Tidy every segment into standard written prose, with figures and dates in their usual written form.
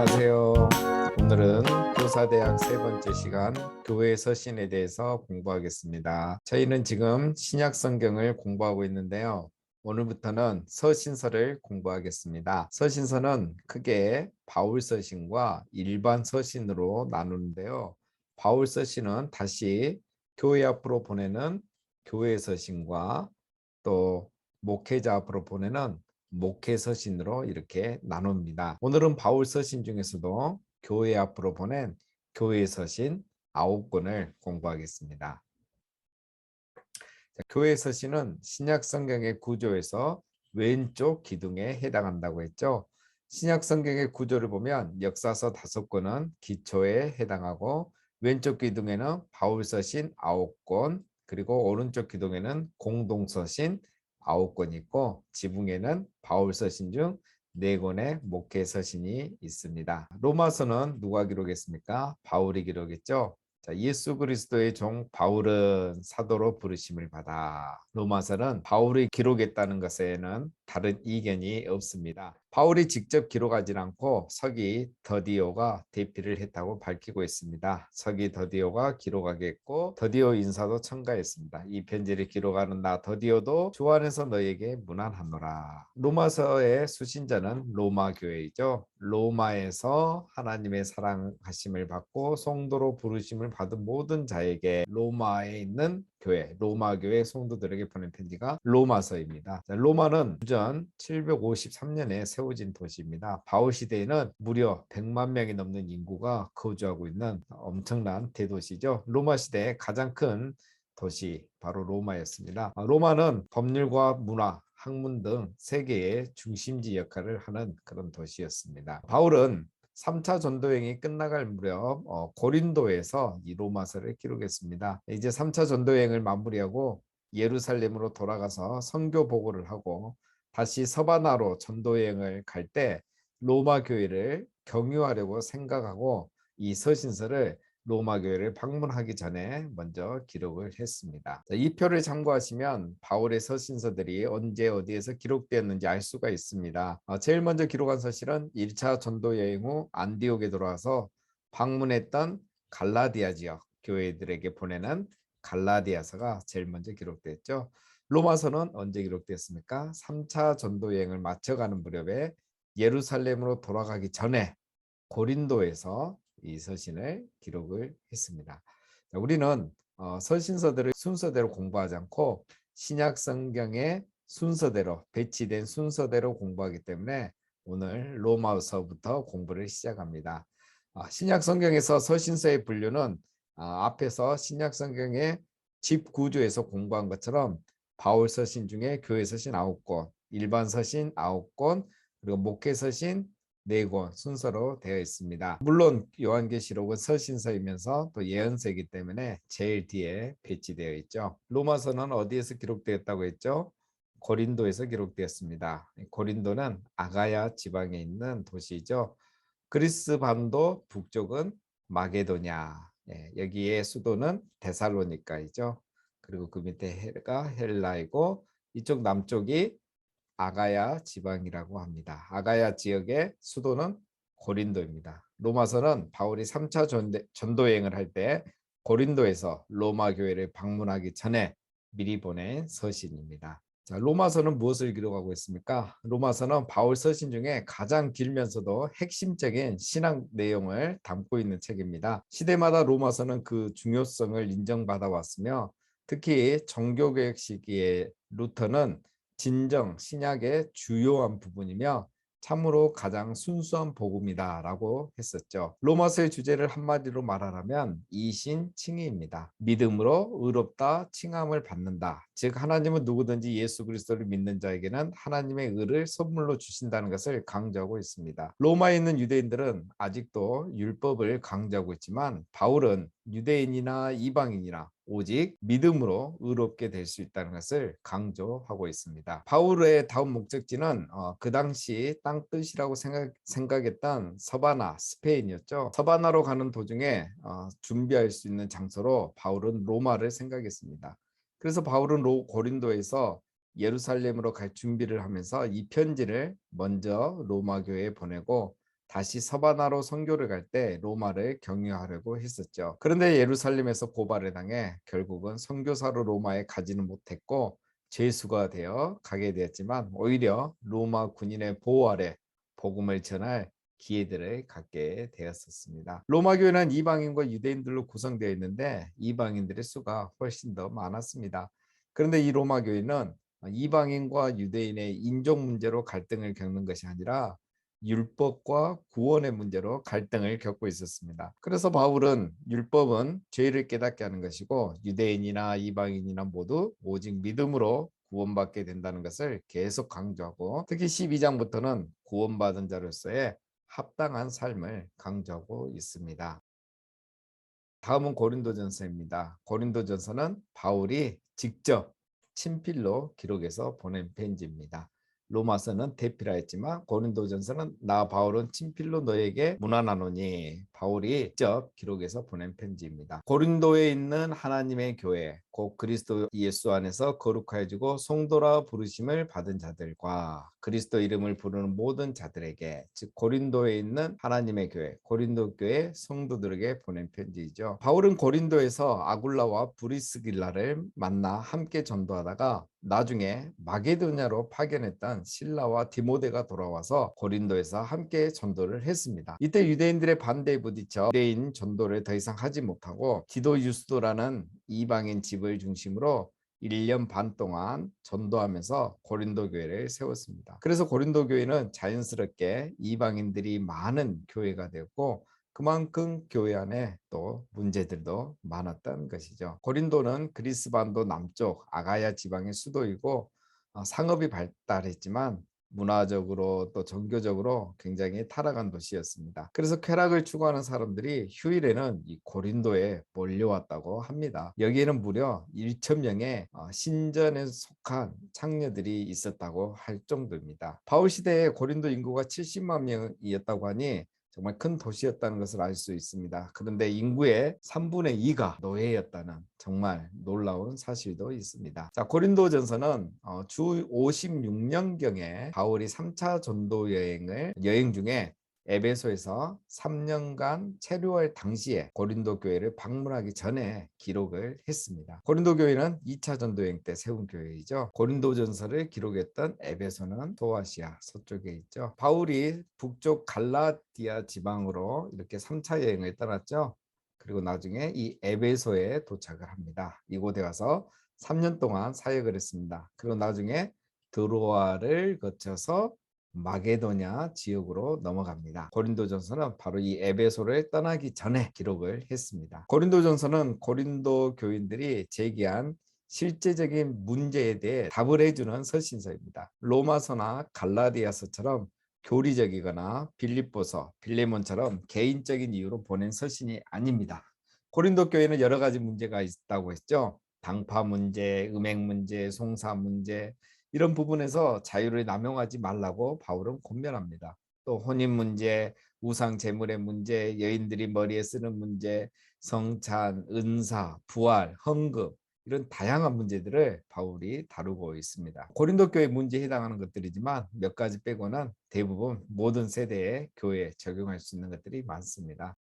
안녕하세요. 오늘은 교사대학 세 번째 시간 교회 서신에 대해서 공부하겠습니다. 저희는 지금 신약 성경을 공부하고 있는데요. 오늘부터는 서신서를 공부하겠습니다. 서신서는 크게 바울 서신과 일반 서신으로 나누는데요. 바울 서신은 다시 교회 앞으로 보내는 교회 서신과 또 목회자 앞으로 보내는 목회 서신으로 이렇게 나눕니다. 오늘은 바울 서신 중에서도 교회 앞으로 보낸 교회 서신 9권을 공부하겠습니다. 교회 서신은 신약 성경의 구조에서 왼쪽 기둥에 해당한다고 했죠. 신약 성경의 구조를 보면 역사서 5권은 기초에 해당하고 왼쪽 기둥에는 바울 서신 9권, 그리고 오른쪽 기둥에는 공동 서신 9권이 있고 지붕에는 바울 서신 중 4권의 목회 서신이 있습니다. 로마서는 누가 기록했습니까? 바울이 기록했죠. 자, 예수 그리스도의 종 바울은 사도로 부르심을 받아. 로마서는 바울이 기록했다는 것에는 다른 이견이 없습니다. 바울이 직접 기록하지 않고 서기 더디오가 대피를 했다고 밝히고 있습니다. 서기 더디오가 기록하겠고 더디오 인사도 첨가했습니다. 이 편지를 기록하는 나 더디오도 주 안에서 너에게 문안하노라. 로마서의 수신자는 로마 교회이죠. 로마에서 하나님의 사랑하심을 받고 성도로 부르심을 받은 모든 자에게 로마에 있는 교회, 로마 교회 성도들에게 보낸 편지가 로마서입니다. 로마는 주전 753년에 세워진 도시입니다. 바울 시대에는 무려 100만 명이 넘는 인구가 거주하고 있는 엄청난 대도시죠. 로마 시대의 가장 큰 도시 바로 로마였습니다. 로마는 법률과 문화, 학문 등 세계의 중심지 역할을 하는 그런 도시였습니다. 바울은 3차 전도행이 끝나갈 무렵 고린도에서 이 로마서를 기록했습니다. 이제 3차 전도행을 마무리하고 예루살렘으로 돌아가서 선교 보고를 하고 다시 서바나로 전도여행을 갈 때 로마 교회를 경유하려고 생각하고 이 서신서를 로마 교회를 방문하기 전에 먼저 기록을 했습니다. 이 표를 참고하시면 바울의 서신서들이 언제 어디에서 기록되었는지 알 수가 있습니다. 제일 먼저 기록한 서신은 1차 전도 여행 후 안디옥에 들어와서 방문했던 갈라디아 지역 교회들에게 보내는 갈라디아서가 제일 먼저 기록됐죠. 로마서는 언제 기록됐습니까? 3차 전도 여행을 마쳐가는 무렵에 예루살렘으로 돌아가기 전에 고린도에서 이 서신을 기록을 했습니다. 자, 우리는 서신서들을 순서대로 공부하지 않고 신약 성경의 순서대로 배치된 순서대로 공부하기 때문에 오늘 로마서부터 공부를 시작합니다. 신약 성경에서 서신서의 분류는 앞에서 신약 성경의 집 구조에서 공부한 것처럼 바울 서신 중에 교회 서신 9권, 일반 서신 9권, 그리고 목회 서신 4권 순서로 되어 있습니다. 물론 요한계시록은 서신서이면서 또 예언서이기 때문에 제일 뒤에 배치되어 있죠. 로마서는 어디에서 기록되었다고 했죠? 고린도에서 기록되었습니다. 고린도는 아가야 지방에 있는 도시죠. 그리스 반도 북쪽은 마게도냐, 여기에 수도는 데살로니카이죠. 그리고 그 밑에 해가 헬라이고 이쪽 남쪽이 아가야 지방이라고 합니다. 아가야 지역의 수도는 고린도입니다. 로마서는 바울이 3차 전도여행을 할 때 고린도에서 로마 교회를 방문하기 전에 미리 보낸 서신입니다. 자, 로마서는 무엇을 기록하고 있습니까? 로마서는 바울 서신 중에 가장 길면서도 핵심적인 신앙 내용을 담고 있는 책입니다. 시대마다 로마서는 그 중요성을 인정받아 왔으며 특히 종교개혁 시기에 루터는 진정 신약의 주요한 부분이며 참으로 가장 순수한 복음이다라고 했었죠. 로마서의 주제를 한마디로 말하자면 이신칭의입니다. 믿음으로 의롭다 칭함을 받는다. 즉 하나님은 누구든지 예수 그리스도를 믿는 자에게는 하나님의 의를 선물로 주신다는 것을 강조하고 있습니다. 로마에 있는 유대인들은 아직도 율법을 강조하고 있지만 바울은 유대인이나 이방인이나 오직 믿음으로 의롭게 될 수 있다는 것을 강조하고 있습니다. 바울의 다음 목적지는 그 당시 땅끝이라고 생각했던 서바나, 스페인이었죠. 서바나로 가는 도중에 준비할 수 있는 장소로 바울은 로마를 생각했습니다. 그래서 바울은 고린도에서 예루살렘으로 갈 준비를 하면서 이 편지를 먼저 로마 교회에 보내고 다시 서바나로 선교를 갈 때 로마를 경유하려고 했었죠. 그런데 예루살렘에서 고발을 당해 결국은 선교사로 로마에 가지는 못했고 죄수가 되어 가게 되었지만 오히려 로마 군인의 보호 아래 복음을 전할 기회들을 갖게 되었었습니다. 로마 교회는 이방인과 유대인들로 구성되어 있는데 이방인들의 수가 훨씬 더 많았습니다. 그런데 이 로마 교회는 이방인과 유대인의 인종 문제로 갈등을 겪는 것이 아니라 율법과 구원의 문제로 갈등을 겪고 있었습니다. 그래서 바울은 율법은 죄를 깨닫게 하는 것이고 유대인이나 이방인이나 모두 오직 믿음으로 구원받게 된다는 것을 계속 강조하고 특히 12장부터는 구원받은 자로서의 합당한 삶을 강조하고 있습니다. 다음은 고린도전서입니다. 고린도전서는 바울이 직접 친필로 기록해서 보낸 편지입니다. 로마서는 대피라 했지만 고린도전서는 나 바울은 친필로 너에게 문안하노니 바울이 직접 기록해서 보낸 편지입니다. 고린도에 있는 하나님의 교회 곧 그리스도 예수 안에서 거룩하여지고 성도라 부르심을 받은 자들과 그리스도 이름을 부르는 모든 자들에게 즉 고린도에 있는 하나님의 교회 고린도 교회 성도들에게 보낸 편지이죠. 바울은 고린도에서 아굴라와 브리스길라를 만나 함께 전도하다가 나중에 마게도냐로 파견했던 실라와 디모데가 돌아와서 고린도에서 함께 전도를 했습니다. 이때 유대인들의 반대에 부딪혀 유대인 전도를 더 이상 하지 못하고 디도 유스도라는 이방인 집을 중심으로 1년 반 동안 전도하면서 고린도 교회를 세웠습니다. 그래서 고린도 교회는 자연스럽게 이방인들이 많은 교회가 되었고 그만큼 교회 안에 또 문제들도 많았던 것이죠. 고린도는 그리스 반도 남쪽 아가야 지방의 수도이고 상업이 발달했지만 문화적으로 또 종교적으로 굉장히 타락한 도시였습니다. 그래서 쾌락을 추구하는 사람들이 휴일에는 이 고린도에 몰려왔다고 합니다. 여기에는 무려 1천 명의 신전에 속한 창녀들이 있었다고 할 정도입니다. 바울 시대에 고린도 인구가 70만 명이었다고 하니 정말 큰 도시였다는 것을 알 수 있습니다. 그런데 인구의 3분의 2가 노예였다는 정말 놀라운 사실도 있습니다. 자, 고린도전서는 주 56년경에 바울이 3차 전도 여행 중에 에베소에서 3년간 체류할 당시에 고린도 교회를 방문하기 전에 기록을 했습니다. 고린도 교회는 2차 전도 여행 때 세운 교회이죠. 고린도전서를 기록했던 에베소는 소아시아 서쪽에 있죠. 바울이 북쪽 갈라디아 지방으로 이렇게 3차 여행을 떠났죠. 그리고 나중에 이 에베소에 도착을 합니다. 이곳에 와서 3년 동안 사역을 했습니다. 그리고 나중에 드로아를 거쳐서 마게도냐 지역으로 넘어갑니다. 고린도전서는 바로 이 에베소를 떠나기 전에 기록을 했습니다. 고린도전서는 고린도 교인들이 제기한 실제적인 문제에 대해 답을 해주는 서신서입니다. 로마서나 갈라디아서처럼 교리적이거나 빌립보서, 빌레몬처럼 개인적인 이유로 보낸 서신이 아닙니다. 고린도 교회는 여러 가지 문제가 있다고 했죠. 당파 문제, 음행 문제, 송사 문제 이런 부분에서 자유를 남용하지 말라고 바울은 권면합니다. 또 혼인 문제, 우상 제물의 문제, 여인들이 머리에 쓰는 문제, 성찬, 은사, 부활, 헌금 이런 다양한 문제들을 바울이 다루고 있습니다. 고린도 교회 문제에 해당하는 것들이지만 몇 가지 빼고는 대부분 모든 세대의 교회에 적용할 수 있는 것들이 많습니다.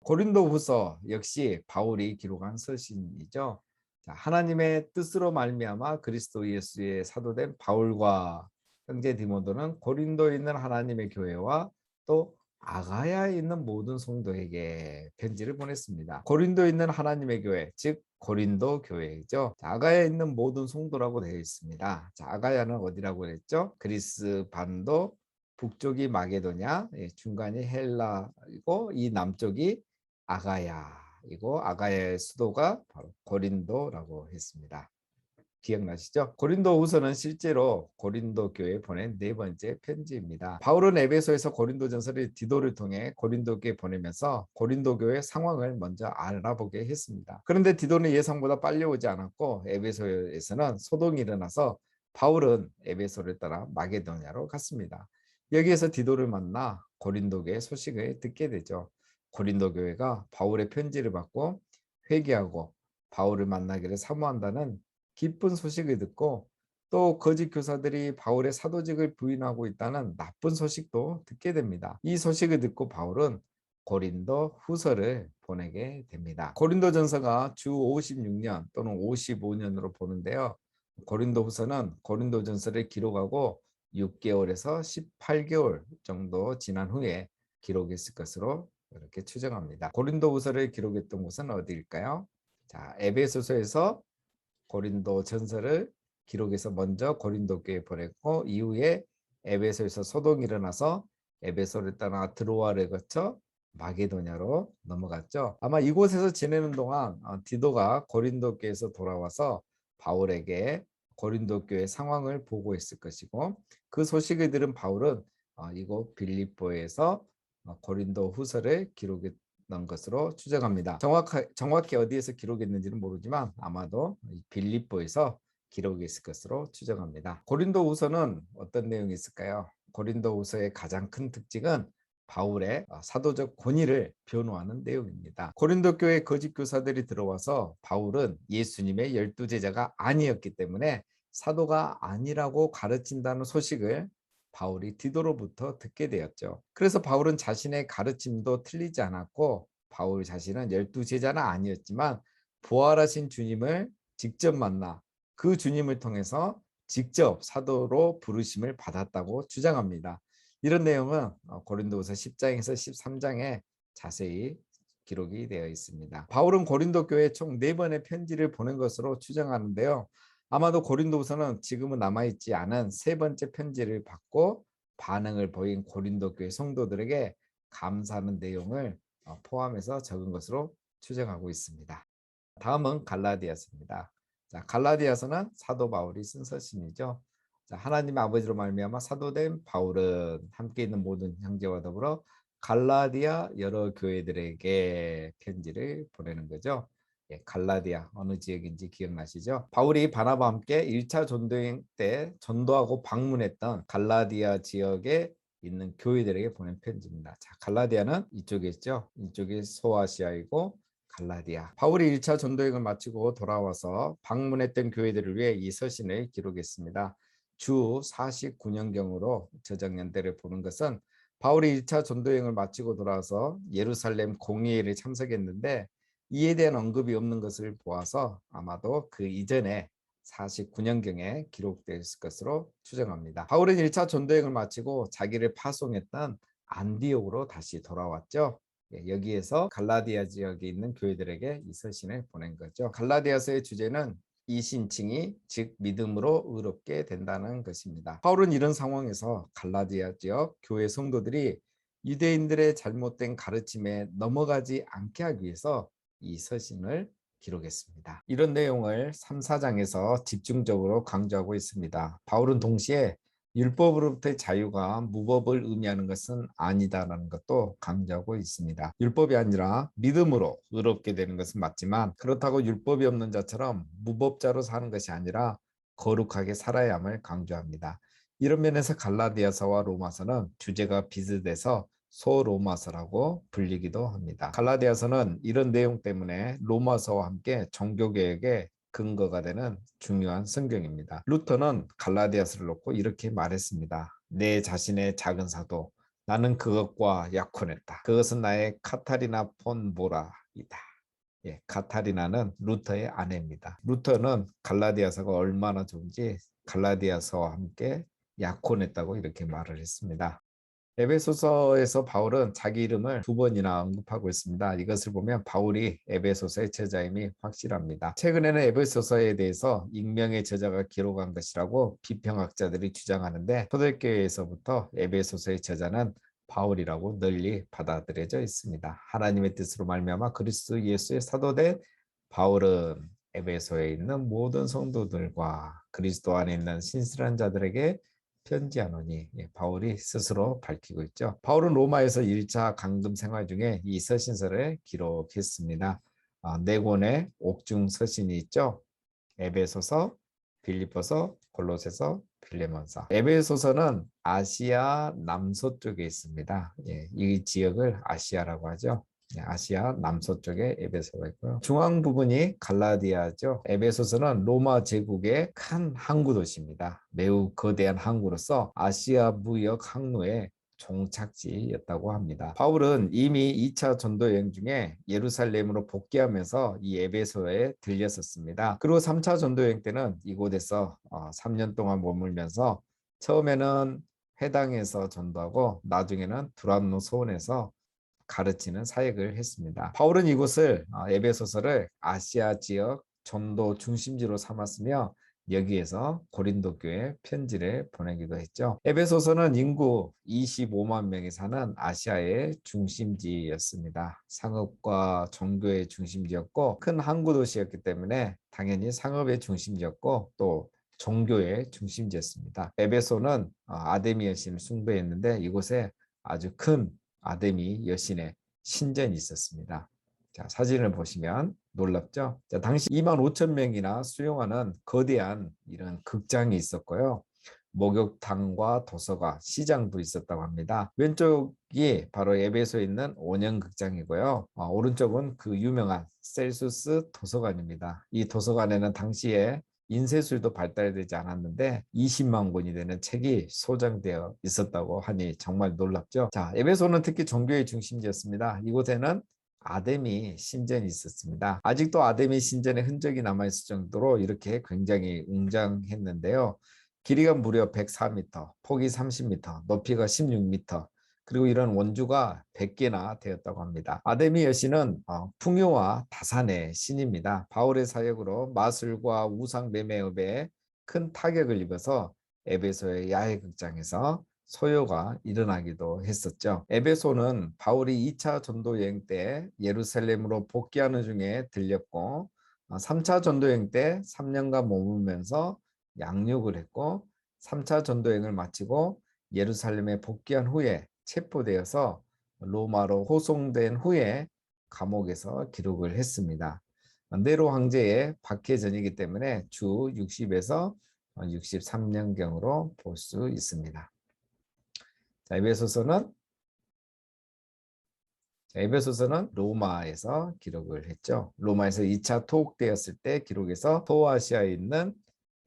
고린도후서 역시 바울이 기록한 서신이죠. 자, 하나님의 뜻으로 말미암아 그리스도 예수의 사도된 바울과 형제 디모데는 고린도에 있는 하나님의 교회와 또 아가야에 있는 모든 성도에게 편지를 보냈습니다. 고린도에 있는 하나님의 교회, 즉 고린도 교회이죠. 자, 아가야에 있는 모든 성도라고 되어 있습니다. 자, 아가야는 어디라고 했죠? 그리스 반도 북쪽이 마게도냐, 중간이 헬라이고 이 남쪽이 아가야이고 아가야의 수도가 바로 고린도라고 했습니다. 기억나시죠? 고린도후서는 실제로 고린도 교회에 보낸 네 번째 편지입니다. 바울은 에베소에서 고린도전서를 디도를 통해 고린도 교회에 보내면서 고린도 교회 상황을 먼저 알아보게 했습니다. 그런데 디도는 예상보다 빨리 오지 않았고 에베소에서는 소동이 일어나서 바울은 에베소를 떠나 마게도냐로 갔습니다. 여기에서 디도를 만나 고린도 교회 소식을 듣게 되죠. 고린도 교회가 바울의 편지를 받고 회개하고 바울을 만나기를 사모한다는 기쁜 소식을 듣고 또 거짓 교사들이 바울의 사도직을 부인하고 있다는 나쁜 소식도 듣게 됩니다. 이 소식을 듣고 바울은 고린도 후서를 보내게 됩니다. 고린도전서가 주 56년 또는 55년으로 보는데요. 고린도 후서는 고린도전서를 기록하고 6개월에서 18개월 정도 지난 후에 기록했을 것으로 이렇게 추정합니다. 고린도 후서를 기록했던 곳은 어디일까요? 자, 에베소서에서 고린도 전서를 기록해서 먼저 고린도 교회에 보냈고 이후에 에베소에서 소동이 일어나서 에베소를 떠나 드로아를 거쳐 마게도냐로 넘어갔죠. 아마 이곳에서 지내는 동안 디도가 고린도 교회에서 돌아와서 바울에게 고린도 교회 상황을 보고했을 것이고 그 소식을 들은 바울은 이곳 빌립보에서 고린도 후서를 기록했던 것으로 추정합니다. 정확히 어디에서 기록했는지는 모르지만 아마도 빌립보에서 기록했을 것으로 추정합니다. 고린도 후서는 어떤 내용이 있을까요? 고린도 후서의 가장 큰 특징은 바울의 사도적 권위를 변호하는 내용입니다. 고린도 교회 거짓 교사들이 들어와서 바울은 예수님의 12제자가 아니었기 때문에 사도가 아니라고 가르친다는 소식을 바울이 디도로부터 듣게 되었죠. 그래서 바울은 자신의 가르침도 틀리지 않았고 바울 자신은 12제자는 아니었지만 부활하신 주님을 직접 만나 그 주님을 통해서 직접 사도로 부르심을 받았다고 주장합니다. 이런 내용은 고린도후서 10장에서 13장에 자세히 기록이 되어 있습니다. 바울은 고린도 교회에 총 4번의 편지를 보낸 것으로 추정하는데요. 아마도 고린도후서는 지금은 남아있지 않은 3번째 편지를 받고 반응을 보인 고린도 교회 성도들에게 감사하는 내용을 포함해서 적은 것으로 추정하고 있습니다. 다음은 갈라디아서입니다. 자, 갈라디아서는 사도 바울이 쓴 서신이죠. 자, 하나님의 아버지로 말미암아 사도된 바울은 함께 있는 모든 형제와 더불어 갈라디아 여러 교회들에게 편지를 보내는 거죠. 예, 갈라디아 어느 지역인지 기억나시죠? 바울이 바나바와 함께 1차 전도행 때 전도하고 방문했던 갈라디아 지역에 있는 교회들에게 보낸 편지입니다. 자, 갈라디아는 이쪽에 있죠. 이쪽이 소아시아이고 갈라디아. 바울이 1차 전도행을 마치고 돌아와서 방문했던 교회들을 위해 이 서신을 기록했습니다. 주 49년경으로 저작 연대를 보는 것은 바울이 1차 전도행을 마치고 돌아와서 예루살렘 공회를 참석했는데 이에 대한 언급이 없는 것을 보아서 아마도 그 이전에 49년경에 기록됐을 것으로 추정합니다. 바울은 1차 전도행을 마치고 자기를 파송했던 안디옥으로 다시 돌아왔죠. 여기에서 갈라디아 지역에 있는 교회들에게 이 서신을 보낸 거죠. 갈라디아서의 주제는 이신칭이 즉 믿음으로 의롭게 된다는 것입니다. 바울은 이런 상황에서 갈라디아 지역 교회 성도들이 유대인들의 잘못된 가르침에 넘어가지 않게 하기 위해서 이 서신을 기록했습니다. 이런 내용을 3, 4장에서 집중적으로 강조하고 있습니다. 바울은 동시에 율법으로부터의 자유가 무법을 의미하는 것은 아니다라는 것도 강조하고 있습니다. 율법이 아니라 믿음으로 의롭게 되는 것은 맞지만 그렇다고 율법이 없는 자처럼 무법자로 사는 것이 아니라 거룩하게 살아야 함을 강조합니다. 이런 면에서 갈라디아서와 로마서는 주제가 비슷해서 소로마서라고 불리기도 합니다. 갈라디아서는 이런 내용 때문에 로마서와 함께 종교개혁의 근거가 되는 중요한 성경입니다. 루터는 갈라디아서를 놓고 이렇게 말했습니다. 내 자신의 작은 사도, 나는 그것과 약혼했다. 그것은 나의 카타리나 폰 보라이다. 예, 카타리나는 루터의 아내입니다. 루터는 갈라디아서가 얼마나 좋은지 갈라디아서와 함께 약혼했다고 이렇게 말을 했습니다. 에베소서에서 바울은 자기 이름을 2번이나 언급하고 있습니다. 이것을 보면 바울이 에베소서의 저자임이 확실합니다. 최근에는 에베소서에 대해서 익명의 저자가 기록한 것이라고 비평학자들이 주장하는데 초대교회에서부터 에베소서의 저자는 바울이라고 널리 받아들여져 있습니다. 하나님의 뜻으로 말미암아 그리스도 예수의 사도된 바울은 에베소에 있는 모든 성도들과 그리스도 안에 있는 신실한 자들에게 편지하노니, 바울이 스스로 밝히고 있죠. 바울은 로마에서 1차 강금 생활 중에 이 서신서를 기록했습니다. 4권의 옥중 서신이 있죠. 에베소서, 빌립보서, 골로새서, 빌레몬서. 에베소서는 아시아 남서쪽에 있습니다. 이 지역을 아시아라고 하죠. 아시아 남서쪽에 에베소가 있고요. 중앙 부분이 갈라디아죠. 에베소서는 로마 제국의 큰 항구 도시입니다. 매우 거대한 항구로서 아시아 무역 항로의 종착지였다고 합니다. 바울은 이미 2차 전도 여행 중에 예루살렘으로 복귀하면서 이 에베소에 들렸었습니다. 그리고 3차 전도 여행 때는 이곳에서 3년 동안 머물면서 처음에는 회당에서 전도하고 나중에는 두란노 소원에서 가르치는 사역을 했습니다. 바울은 이곳을 에베소서를 아시아 지역 전도 중심지로 삼았으며 여기에서 고린도 교회 편지를 보내기도 했죠. 에베소서는 인구 25만 명이 사는 아시아의 중심지였습니다. 상업과 종교의 중심지였고 큰 항구 도시였기 때문에 당연히 상업의 중심지였고 또 종교의 중심지였습니다. 에베소는 아데미 여신을 숭배했는데 이곳에 아주 큰 아데미 여신의 신전이 있었습니다. 자, 사진을 보시면 놀랍죠? 자, 당시 2만 5천 명이나 수용하는 거대한 이런 극장이 있었고요. 목욕탕과 도서관, 시장도 있었다고 합니다. 왼쪽이 바로 에베소에 있는 원형극장이고요. 오른쪽은 그 유명한 셀수스 도서관입니다. 이 도서관에는 당시에 인쇄술도 발달되지 않았는데 20만 권이 되는 책이 소장되어 있었다고 하니 정말 놀랍죠. 자, 에베소는 특히 종교의 중심지였습니다. 이곳에는 아데미 신전이 있었습니다. 아직도 아데미 신전의 흔적이 남아있을 정도로 이렇게 굉장히 웅장했는데요. 길이가 무려 104m, 폭이 30m, 높이가 16m, 그리고 이런 원주가 100개나 되었다고 합니다. 아데미 여신은 풍요와 다산의 신입니다. 바울의 사역으로 마술과 우상 매매업에 큰 타격을 입어서 에베소의 야외 극장에서 소요가 일어나기도 했었죠. 에베소는 바울이 2차 전도 여행 때 예루살렘으로 복귀하는 중에 들렸고 3차 전도 여행 때 3년간 머물면서 양육을 했고 3차 전도 여행을 마치고 예루살렘에 복귀한 후에 체포되어서 로마로 호송된 후에 감옥에서 기록을 했습니다. 네로 황제의 박해전이기 때문에 주 60에서 63년경으로 볼 수 있습니다. 자, 에베소서는 로마에서 기록을 했죠. 로마에서 2차 토옥되었을 때 기록해서 소아시아에 있는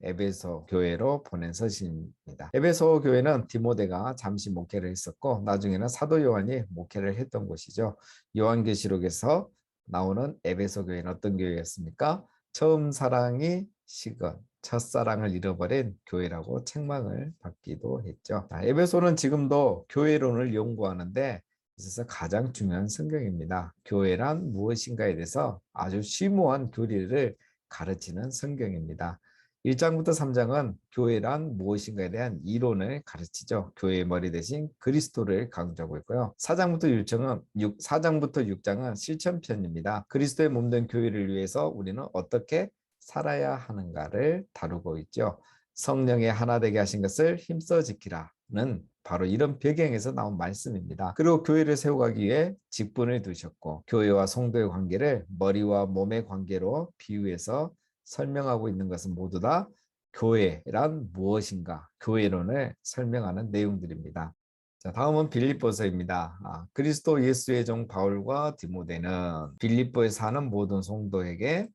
에베소 교회로 보낸 서신입니다. 에베소 교회는 디모데가 잠시 목회를 했었고 나중에는 사도 요한이 목회를 했던 곳이죠. 요한계시록에서 나오는 에베소 교회는 어떤 교회였습니까? 처음 사랑이 식은 첫사랑을 잃어버린 교회라고 책망을 받기도 했죠. 에베소는 지금도 교회론을 연구하는데 있어서 가장 중요한 성경입니다. 교회란 무엇인가에 대해서 아주 심오한 교리를 가르치는 성경입니다. 1장부터 3장은 교회란 무엇인가에 대한 이론을 가르치죠. 교회의 머리 대신 그리스도를 강조하고 있고요. 4장부터 6장은 실천편입니다. 그리스도의 몸된 교회를 위해서 우리는 어떻게 살아야 하는가를 다루고 있죠. 성령의 하나 되게 하신 것을 힘써 지키라는 바로 이런 배경에서 나온 말씀입니다. 그리고 교회를 세워가기 위해 직분을 두셨고 교회와 성도의 관계를 머리와 몸의 관계로 비유해서 설명하고 있는 것은 모두 다 교회란 무엇인가, 교회론을 설명하는 내용들입니다. 자, 다음은 빌립보서입니다. 그리스도 예수의 종 바울과 디모데는 빌립보에 사는 모든 성도에게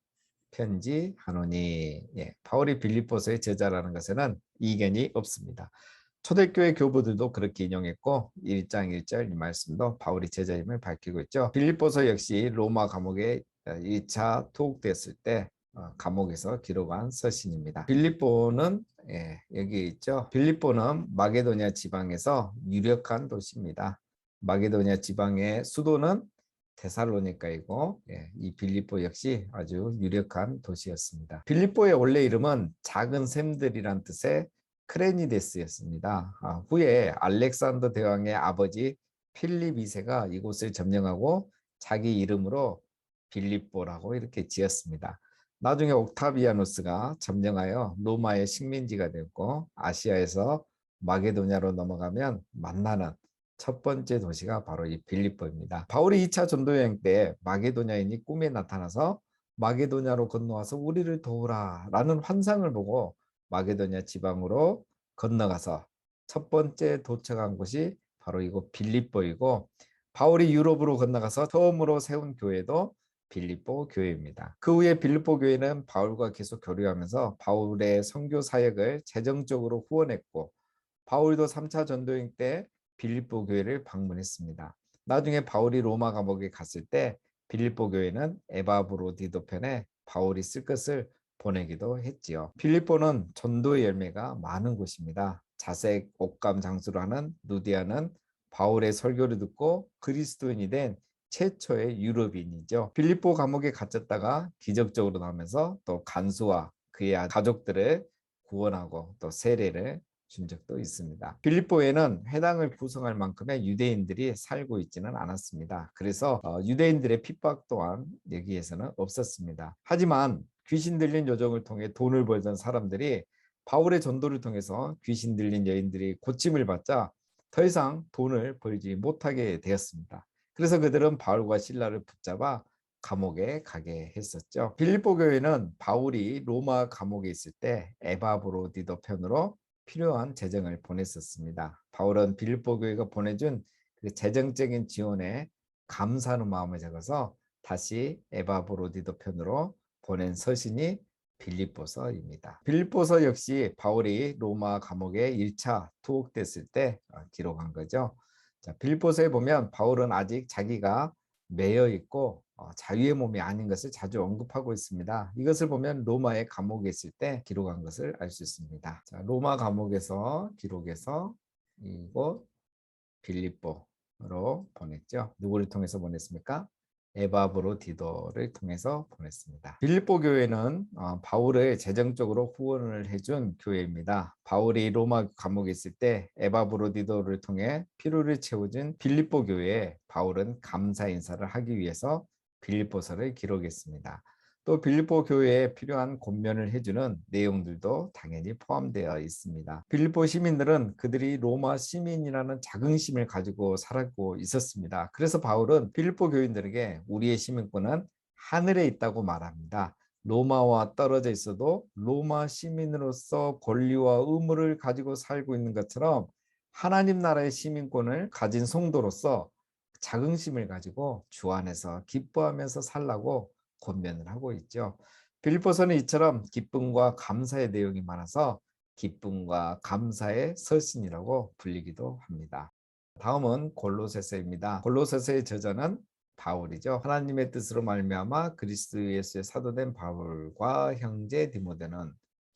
편지하노니. 바울이 빌립보서의 제자라는 것에는 이견이 없습니다. 초대교회 교부들도 그렇게 인용했고 1장 1절 이 말씀도 바울이 제자임을 밝히고 있죠. 빌립보서 역시 로마 감옥에 2차 투옥됐을 때 감옥에서 기록한 서신입니다. 빌립보는 여기 있죠. 빌립보는 마게도냐 지방에서 유력한 도시입니다. 마게도냐 지방의 수도는 데살로니가이고 이 빌립보 역시 아주 유력한 도시였습니다. 빌립보의 원래 이름은 작은 샘들이란 뜻의 크레니데스였습니다. 후에 알렉산더 대왕의 아버지 필립 2세가 이곳을 점령하고 자기 이름으로 빌립보라고 이렇게 지었습니다. 나중에 옥타비아누스가 점령하여 로마의 식민지가 되었고 아시아에서 마게도냐로 넘어가면 만나는 첫 번째 도시가 바로 이 빌립보입니다. 바울이 2차 전도 여행 때 마게도냐인이 꿈에 나타나서 마게도냐로 건너와서 우리를 도우라 라는 환상을 보고 마게도냐 지방으로 건너가서 첫 번째 도착한 곳이 바로 이곳 빌립보이고 바울이 유럽으로 건너가서 처음으로 세운 교회도 빌립보 교회입니다. 그 후에 빌립보 교회는 바울과 계속 교류하면서 바울의 선교 사역을 재정적으로 후원했고, 바울도 3차 전도행 때 빌립보 교회를 방문했습니다. 나중에 바울이 로마 감옥에 갔을 때 빌립보 교회는 에바브로디도 편에 바울이 쓸 것을 보내기도 했지요. 빌립보는 전도의 열매가 많은 곳입니다. 자색 옥감 장수로 하는 누디아는 바울의 설교를 듣고 그리스도인이 된 최초의 유럽인이죠. 빌립보 감옥에 갇혔다가 기적적으로 나오면서 또 간수와 그의 가족들을 구원하고 또 세례를 준 적도 있습니다. 빌립보에는 회당을 구성할 만큼의 유대인들이 살고 있지는 않았습니다. 그래서 유대인들의 핍박 또한 여기에서는 없었습니다. 하지만 귀신 들린 요정을 통해 돈을 벌던 사람들이 바울의 전도를 통해서 귀신 들린 여인들이 고침을 받자 더 이상 돈을 벌지 못하게 되었습니다. 그래서 그들은 바울과 실라를 붙잡아 감옥에 가게 했었죠. 빌립보 교회는 바울이 로마 감옥에 있을 때 에바브로디도 편으로 필요한 재정을 보냈었습니다. 바울은 빌립보 교회가 보내준 그 재정적인 지원에 감사하는 마음을 적어서 다시 에바브로디도 편으로 보낸 서신이 빌립보서입니다. 빌립보서 역시 바울이 로마 감옥에 1차 투옥됐을 때 기록한 거죠. 자, 빌립보서에 보면 바울은 아직 자기가 매여 있고 자유의 몸이 아닌 것을 자주 언급하고 있습니다. 이것을 보면 로마의 감옥에 있을 때 기록한 것을 알 수 있습니다. 자, 로마 감옥에서 기록해서 이곳 빌립보로 보냈죠. 누구를 통해서 보냈습니까? 에바브로디도를 통해서 보냈습니다. 빌립보 교회는 바울을 재정적으로 후원을 해준 교회입니다. 바울이 로마 감옥에 있을 때 에바브로디도를 통해 필요를 채워준 빌립보 교회에 바울은 감사 인사를 하기 위해서 빌립보서를 기록했습니다. 또 빌립보 교회에 필요한 권면을 해주는 내용들도 당연히 포함되어 있습니다. 빌립보 시민들은 그들이 로마 시민이라는 자긍심을 가지고 살고 있었습니다. 그래서 바울은 빌립보 교인들에게 우리의 시민권은 하늘에 있다고 말합니다. 로마와 떨어져 있어도 로마 시민으로서 권리와 의무를 가지고 살고 있는 것처럼 하나님 나라의 시민권을 가진 성도로서 자긍심을 가지고 주 안에서 기뻐하면서 살라고 권면을 하고 있죠. 빌립보서는 이처럼 기쁨과 감사의 내용이 많아서 기쁨과 감사의 서신이라고 불리기도 합니다. 다음은 골로새서입니다. 골로새서의 저자는 바울이죠. 하나님의 뜻으로 말미암아 그리스도 예수의 사도된 바울과 형제 디모데는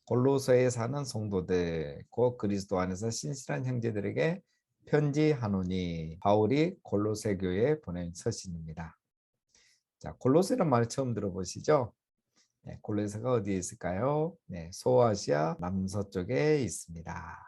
골로새에 사는 성도들 곧 그리스도 안에서 신실한 형제들에게 편지하노니. 바울이 골로새 교회에 보낸 서신입니다. 자, 골로새란 말 처음 들어보시죠? 네, 골로새가 어디에 있을까요? 네, 소아시아 남서쪽에 있습니다.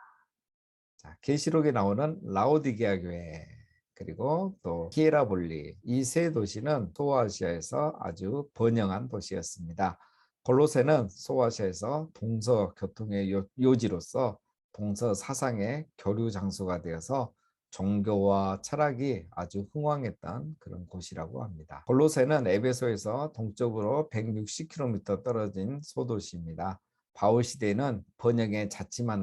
자, 계시록에 나오는 라오디게아 교회 그리고 또 히에라볼리 이 세 도시는 소아시아에서 아주 번영한 도시였습니다. 골로새는 소아시아에서 동서 교통의 요지로서 동서 사상의 교류 장소가 되어서 종교와 철학이 아주 흥왕했던 그런 곳이라고 합니다. 골로새는 에베소에서 동쪽으로 160km 떨어진 소도시입니다. 바울 시대에는 번영의 자취만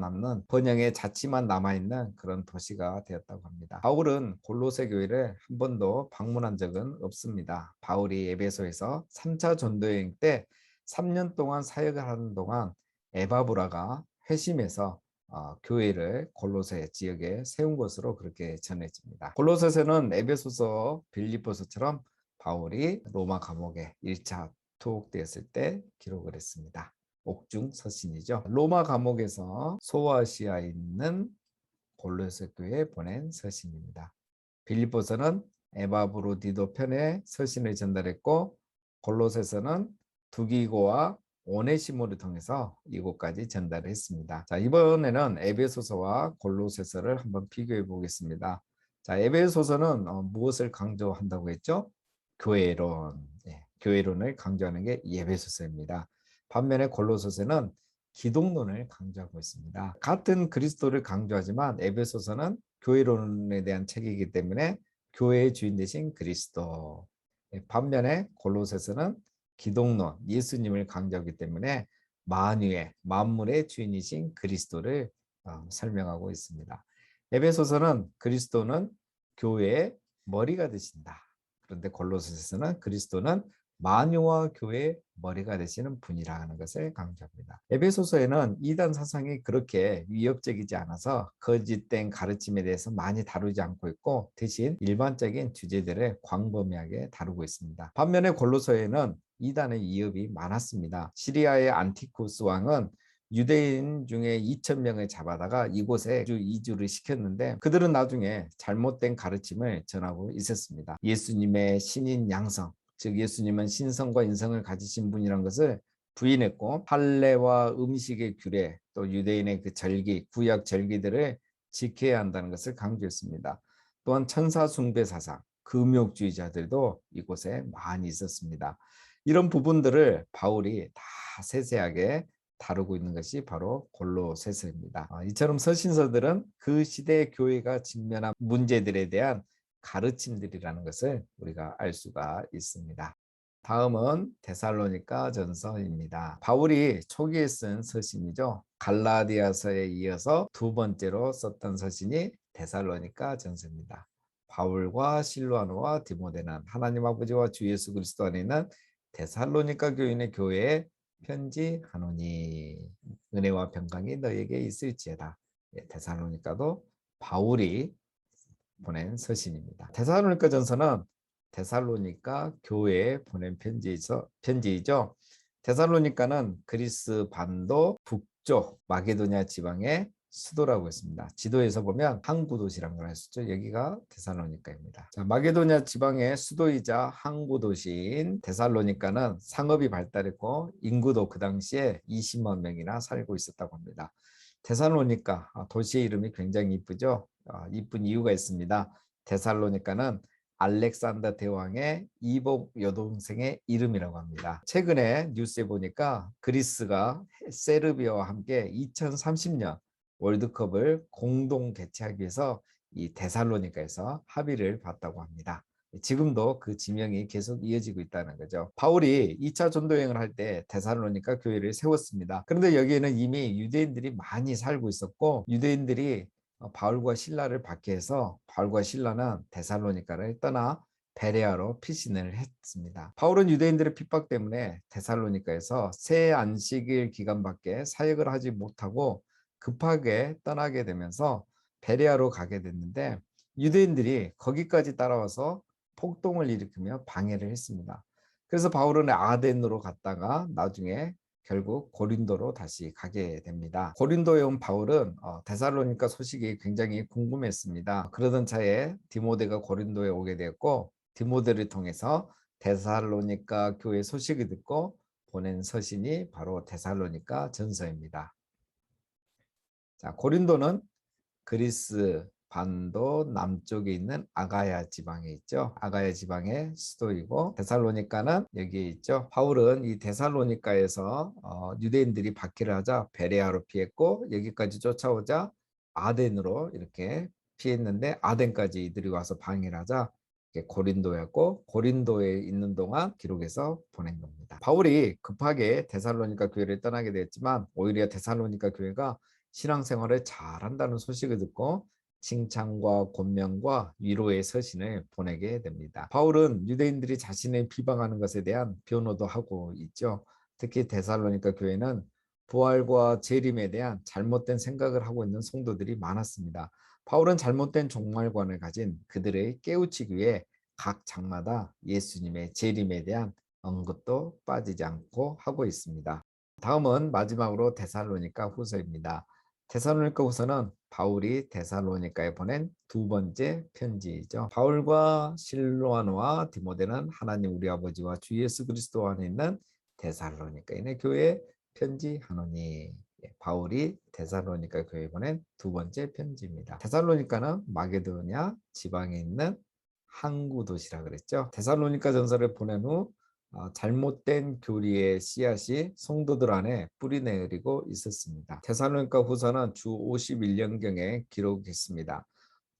남아있는 그런 도시가 되었다고 합니다. 바울은 골로새 교회를 한 번도 방문한 적은 없습니다. 바울이 에베소에서 3차 전도여행 때 3년 동안 사역을 하는 동안 에바브라가 회심해서 교회를 골로새 지역에 세운 것으로 그렇게 전해집니다. 골로새서는 에베소서, 빌립보서처럼 바울이 로마 감옥에 1차 투옥되었을 때 기록을 했습니다. 옥중 서신이죠. 로마 감옥에서 소아시아에 있는 골로새 교회에 보낸 서신입니다. 빌립보서는 에바브로디도 편에 서신을 전달했고 골로새서는 두기고와 오네시모를 통해서 이곳까지 전달을 했습니다. 자, 이번에는 에베소서와 골로새서를 한번 비교해 보겠습니다. 자, 에베소서는 무엇을 강조한다고 했죠? 교회론. 교회론을 강조하는 게 에베소서입니다. 반면에 골로새서는 기독론을 강조하고 있습니다. 같은 그리스도를 강조하지만 에베소서는 교회론에 대한 책이기 때문에 교회의 주인 되신 그리스도. 반면에 골로새서는 기독론, 예수님을 강조하기 때문에 만유의 만물의 주인이신 그리스도를 설명하고 있습니다. 에베소서는 그리스도는 교회의 머리가 되신다. 그런데 골로새서는 그리스도는 만유와 교회의 머리가 되시는 분이라는 것을 강조합니다. 에베소서에는 이단 사상이 그렇게 위협적이지 않아서 거짓된 가르침에 대해서 많이 다루지 않고 있고 대신 일반적인 주제들을 광범위하게 다루고 있습니다. 반면에 골로새에는 이단의 위협이 많았습니다. 시리아의 안티쿠스 왕은 유대인 중에 2,000명을 잡아다가 이곳에 이주를 시켰는데 그들은 나중에 잘못된 가르침을 전하고 있었습니다. 예수님의 신인 양성, 즉 예수님은 신성과 인성을 가지신 분이란 것을 부인했고 할례와 음식의 규례, 또 유대인의 그 절기, 구약 절기들을 지켜야 한다는 것을 강조했습니다. 또한 천사 숭배 사상, 금욕주의자들도 이곳에 많이 있었습니다. 이런 부분들을 바울이 다 세세하게 다루고 있는 것이 바로 골로새서입니다. 이처럼 서신서들은 그 시대의 교회가 직면한 문제들에 대한 가르침들이라는 것을 우리가 알 수가 있습니다. 다음은 데살로니가 전서입니다. 바울이 초기에 쓴 서신이죠. 갈라디아서에 이어서 두 번째로 썼던 서신이 데살로니가 전서입니다. 바울과 실로아노와 디모데는 하나님 아버지와 주 예수 그리스도 안에 있는 데살로니가 교인의 교회에 편지하노니 은혜와 평강이 너에게 있을지어다. 데살로니가도 바울이 보낸 서신입니다. 데살로니가 전서는 데살로니가 교회에 보낸 편지이죠. 데살로니가는 그리스 반도 북쪽 마게도냐 지방의 수도라고 했습니다. 지도에서 보면 항구 도시라는 걸 알 수 있죠. 여기가 데살로니가입니다. 자, 마게도냐 지방의 수도이자 항구 도시인 데살로니가는 상업이 발달했고 인구도 그 당시에 20만 명이나 살고 있었다고 합니다. 데살로니가 도시의 이름이 굉장히 이쁘죠. 이쁜 이유가 있습니다. 데살로니가는 알렉산더 대왕의 이복 여동생의 이름이라고 합니다. 최근에 뉴스에 보니까 그리스가 세르비아와 함께 2030년 월드컵을 공동 개최하기 위해서 이 데살로니가에서 합의를 봤다고 합니다. 지금도 그 지명이 계속 이어지고 있다는 거죠. 바울이 2차 전도 여행을 할 때 데살로니가 교회를 세웠습니다. 그런데 여기에는 이미 유대인들이 많이 살고 있었고 유대인들이 바울과 실라를 박해해서 바울과 실라는 데살로니가를 떠나 베레아로 피신을 했습니다. 바울은 유대인들의 핍박 때문에 데살로니가에서 새 안식일 기간밖에 사역을 하지 못하고 급하게 떠나게 되면서 베레아로 가게 됐는데 유대인들이 거기까지 따라와서 폭동을 일으키며 방해를 했습니다. 그래서 바울은 아덴으로 갔다가 나중에 결국 고린도로 다시 가게 됩니다. 고린도에 온 바울은 데살로니가 소식이 굉장히 궁금했습니다. 그러던 차에 디모데가 고린도에 오게 되었고 디모데를 통해서 데살로니가 교회 소식을 듣고 보낸 서신이 바로 데살로니가 전서입니다. 자, 고린도는 그리스 반도 남쪽에 있는 아가야 지방에 있죠. 아가야 지방의 수도이고 데살로니가는 여기에 있죠. 바울은 이 데살로니가에서 유대인들이 박해를 하자 베레아로 피했고 여기까지 쫓아오자 아덴으로 이렇게 피했는데 아덴까지 이들이 와서 방해를 하자 고린도였고 고린도에 있는 동안 기록해서 보낸 겁니다. 바울이 급하게 데살로니가 교회를 떠나게 됐지만 오히려 데살로니가 교회가 신앙생활을 잘한다는 소식을 듣고 칭찬과 권면과 위로의 서신을 보내게 됩니다. 바울은 유대인들이 자신을 비방하는 것에 대한 변호도 하고 있죠. 특히 데살로니가 교회는 부활과 재림에 대한 잘못된 생각을 하고 있는 성도들이 많았습니다. 바울은 잘못된 종말관을 가진 그들을 깨우치기 위해 각 장마다 예수님의 재림에 대한 언급도 빠지지 않고 하고 있습니다. 다음은 마지막으로 데살로니가 후서입니다. 데살로니가 후서는 바울이 데살로니가에 보낸 두 번째 편지이죠. 바울과 실로아노와 디모데는 하나님 우리 아버지와 주 예수 그리스도 안에 있는 데살로니가인의 교회에 편지하노니. 바울이 데살로니가 교회에 보낸 두 번째 편지입니다. 데살로니가는 마게도냐 지방에 있는 항구 도시라 그랬죠. 데살로니가 전서를 보낸 후 잘못된 교리의 씨앗이 성도들 안에 뿌리내리고 있었습니다. 데살로니가 후서는 주 51년경에 기록했습니다.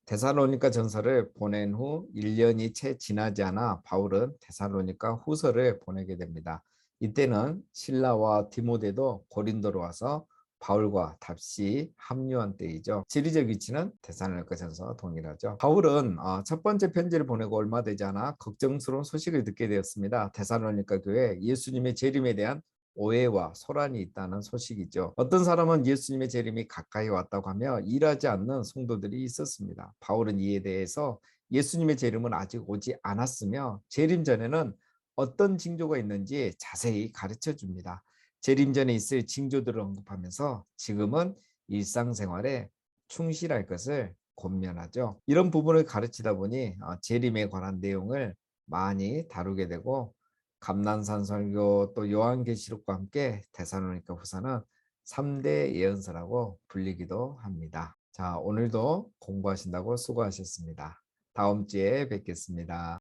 데살로니가 전서를 보낸 후 1년이 채 지나지 않아 바울은 데살로니가 후서를 보내게 됩니다. 이때는 실라와 디모데도 고린도로 와서 바울과 답시 합류한 때이죠. 지리적 위치는 데살로니가전서 동일하죠. 바울은 첫 번째 편지를 보내고 얼마 되지 않아 걱정스러운 소식을 듣게 되었습니다. 데살로니가 교회에 예수님의 재림에 대한 오해와 소란이 있다는 소식이죠. 어떤 사람은 예수님의 재림이 가까이 왔다고 하며 일하지 않는 성도들이 있었습니다. 바울은 이에 대해서 예수님의 재림은 아직 오지 않았으며 재림 전에는 어떤 징조가 있는지 자세히 가르쳐 줍니다. 재림 전에 있을 징조들을 언급하면서 지금은 일상생활에 충실할 것을 권면하죠. 이런 부분을 가르치다 보니 재림에 관한 내용을 많이 다루게 되고 감난산 설교 또 요한계시록과 함께 데살로니가 후서는 3대 예언서라고 불리기도 합니다. 자, 오늘도 공부하신다고 수고하셨습니다. 다음 주에 뵙겠습니다.